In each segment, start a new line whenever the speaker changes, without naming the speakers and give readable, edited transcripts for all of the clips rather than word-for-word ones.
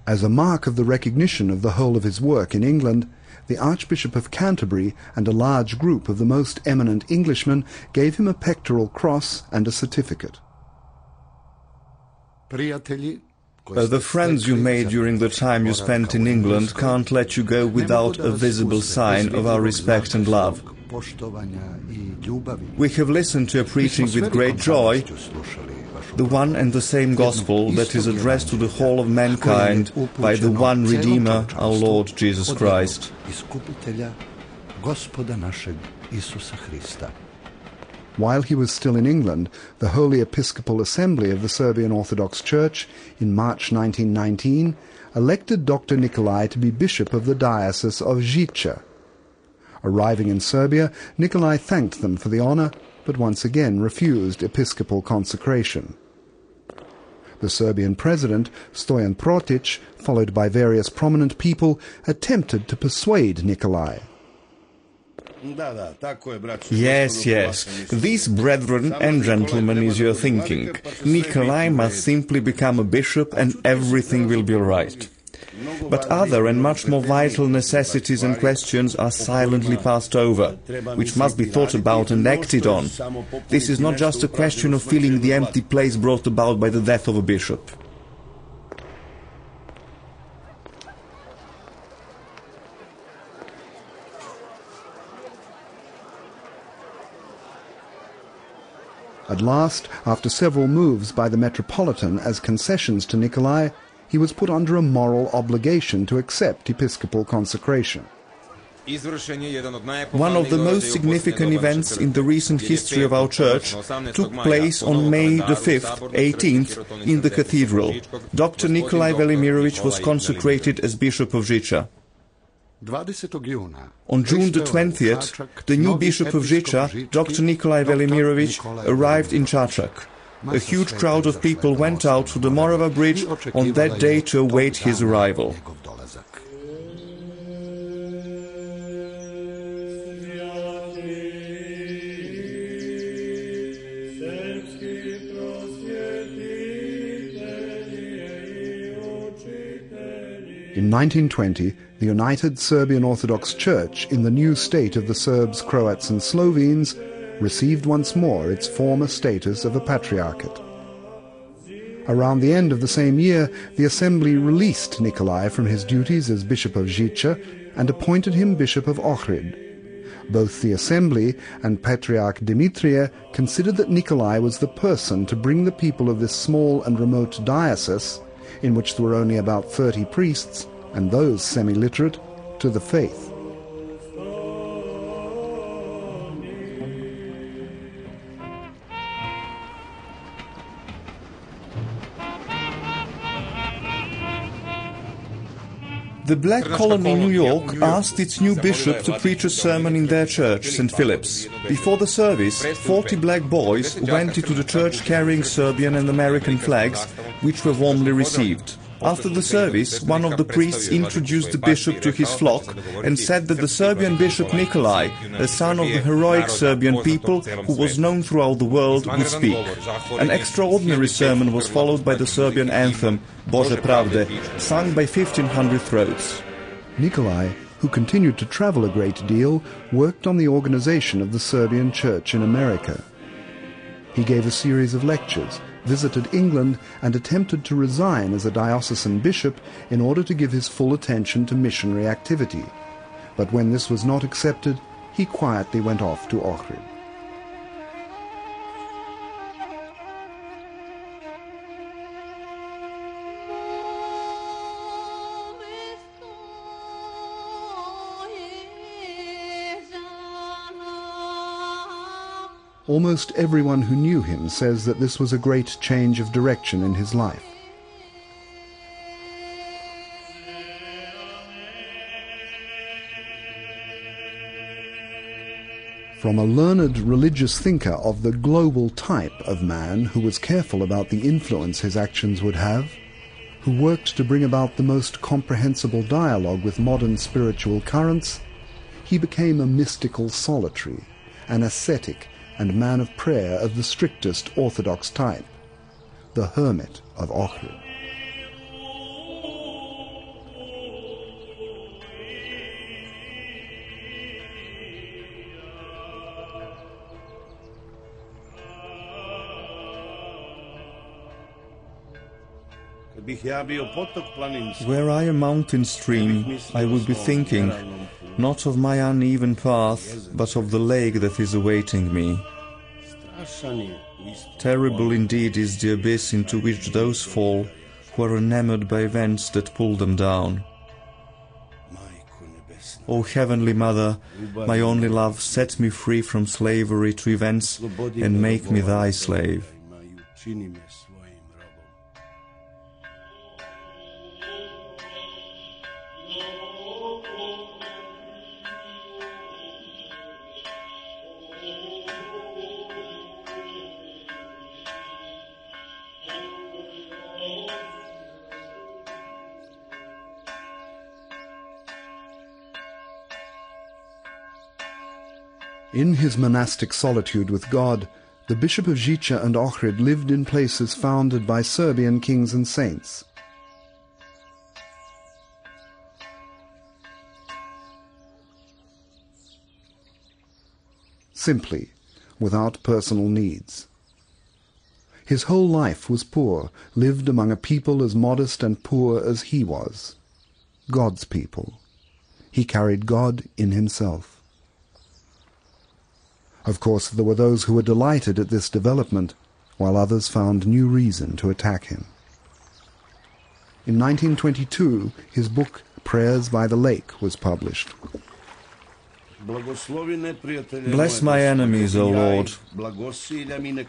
As a mark of the recognition of the whole of his work in England, the Archbishop of Canterbury and a large group of the most eminent Englishmen gave him a pectoral cross and a certificate.
The friends you made during the time you spent in England can't let you go without a visible sign of our respect and love. We have listened to your preaching with great joy, the one and the same gospel that is addressed to the whole of mankind by the one Redeemer, our Lord Jesus Christ.
While he was still in England, the Holy Episcopal Assembly of the Serbian Orthodox Church, in March 1919, elected Dr. Nikolai to be bishop of the diocese of Žiča. Arriving in Serbia, Nikolai thanked them for the honor, but once again refused episcopal consecration. The Serbian president, Stojan Protic, followed by various prominent people, attempted to persuade Nikolai.
Yes, yes, these brethren and gentlemen is your thinking. Nikolai must simply become a bishop and everything will be all right. But other and much more vital necessities and questions are silently passed over, which must be thought about and acted on. This is not just a question of filling the empty place brought about by the death of a bishop.
At last, after several moves by the Metropolitan as concessions to Nikolai, he was put under a moral obligation to accept episcopal consecration.
One of the most significant events in the recent history of our church took place on May the 5th, 18th, in the cathedral. Dr. Nikolai Velimirowitz was consecrated as Bishop of Žiča. On June the 20th, the new Bishop of Žiča, Dr. Nikolai Velimirowitz, arrived in Čačak. A huge crowd of people went out to the Morava Bridge on that day to await his arrival.
In 1920, the United Serbian Orthodox Church in the new state of the Serbs, Croats and Slovenes received once more its former status of a patriarchate. Around the end of the same year, the assembly released Nikolai from his duties as Bishop of Žiča and appointed him Bishop of Ohrid. Both the assembly and Patriarch Dimitrije considered that Nikolai was the person to bring the people of this small and remote diocese, in which there were only about 30 priests, and those semi-literate, to the faith.
The Black Colony in New York asked its new bishop to preach a sermon in their church, St. Philip's. Before the service, 40 black boys went into the church carrying Serbian and American flags, which were warmly received. After the service, one of the priests introduced the bishop to his flock and said that the Serbian bishop Nikolai, a son of the heroic Serbian people who was known throughout the world, would speak. An extraordinary sermon was followed by the Serbian anthem, Bože pravde, sung by 1,500 throats.
Nikolai, who continued to travel a great deal, worked on the organization of the Serbian Church in America. He gave a series of lectures, visited England, and attempted to resign as a diocesan bishop in order to give his full attention to missionary activity. But when this was not accepted, he quietly went off to Ohrid. Almost everyone who knew him says that this was a great change of direction in his life. From a learned religious thinker of the global type of man who was careful about the influence his actions would have, who worked to bring about the most comprehensible dialogue with modern spiritual currents, he became a mystical solitary, an ascetic, and man of prayer of the strictest Orthodox type, the hermit of Ohrid.
Were I a mountain stream, I would be thinking, not of my uneven path, but of the lake that is awaiting me. Terrible indeed is the abyss into which those fall who are enamored by events that pull them down. O Heavenly Mother, my only love, set me free from slavery to events and make me thy slave.
In his monastic solitude with God, the Bishop of Žiča and Ohrid lived in places founded by Serbian kings and saints. Simply, without personal needs. His whole life was poor, lived among a people as modest and poor as he was. God's people. He carried God in himself. Of course, there were those who were delighted at this development, while others found new reason to attack him. In 1922, his book Prayers by the Lake was published.
Bless my enemies, O Lord.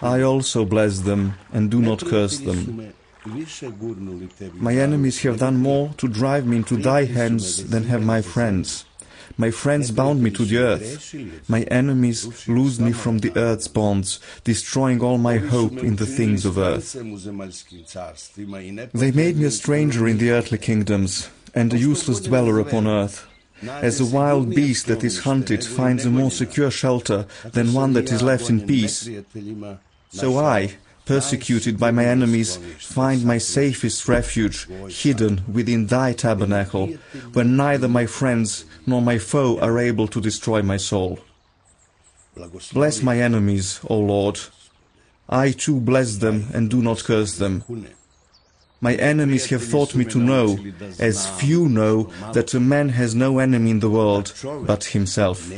I also bless them, and do not curse them. My enemies have done more to drive me into thy hands than have my friends. My friends bound me to the earth. My enemies loosed me from the earth's bonds, destroying all my hope in the things of earth. They made me a stranger in the earthly kingdoms, and a useless dweller upon earth. As a wild beast that is hunted finds a more secure shelter than one that is left in peace, so I, persecuted by my enemies, find my safest refuge hidden within thy tabernacle, where neither my friends nor my foe are able to destroy my soul. Bless my enemies, O Lord. I too bless them and do not curse them. My enemies have thought me to know, as few know, that a man has no enemy in the world but himself.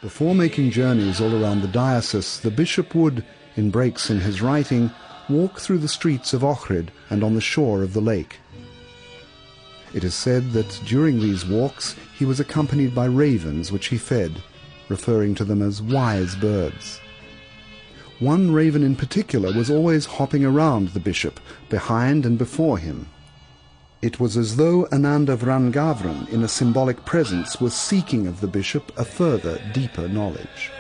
Before making journeys all around the diocese, the bishop would, in breaks in his writing, walk through the streets of Ohrid and on the shore of the lake. It is said that during these walks he was accompanied by ravens which he fed, referring to them as wise birds. One raven in particular was always hopping around the bishop, behind and before him. It was as though Ananda Vrangavran, in a symbolic presence, was seeking of the bishop a further, deeper knowledge.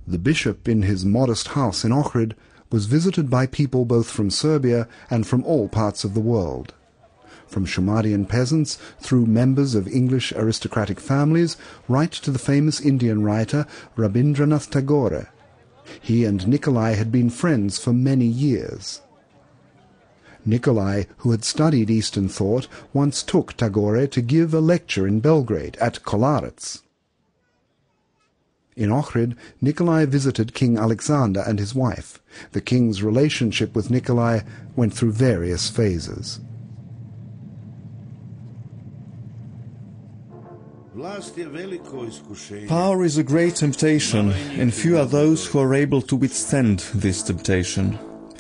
The bishop, in his modest house in Ohrid, was visited by people both from Serbia and from all parts of the world. From Shumarian peasants, through members of English aristocratic families, right to the famous Indian writer Rabindranath Tagore. He and Nikolai had been friends for many years. Nikolai, who had studied Eastern thought, once took Tagore to give a lecture in Belgrade at Kolarets. In Ohrid, Nikolai visited King Alexander and his wife. The king's relationship with Nikolai went through various phases.
Power is a great temptation, and few are those who are able to withstand this temptation.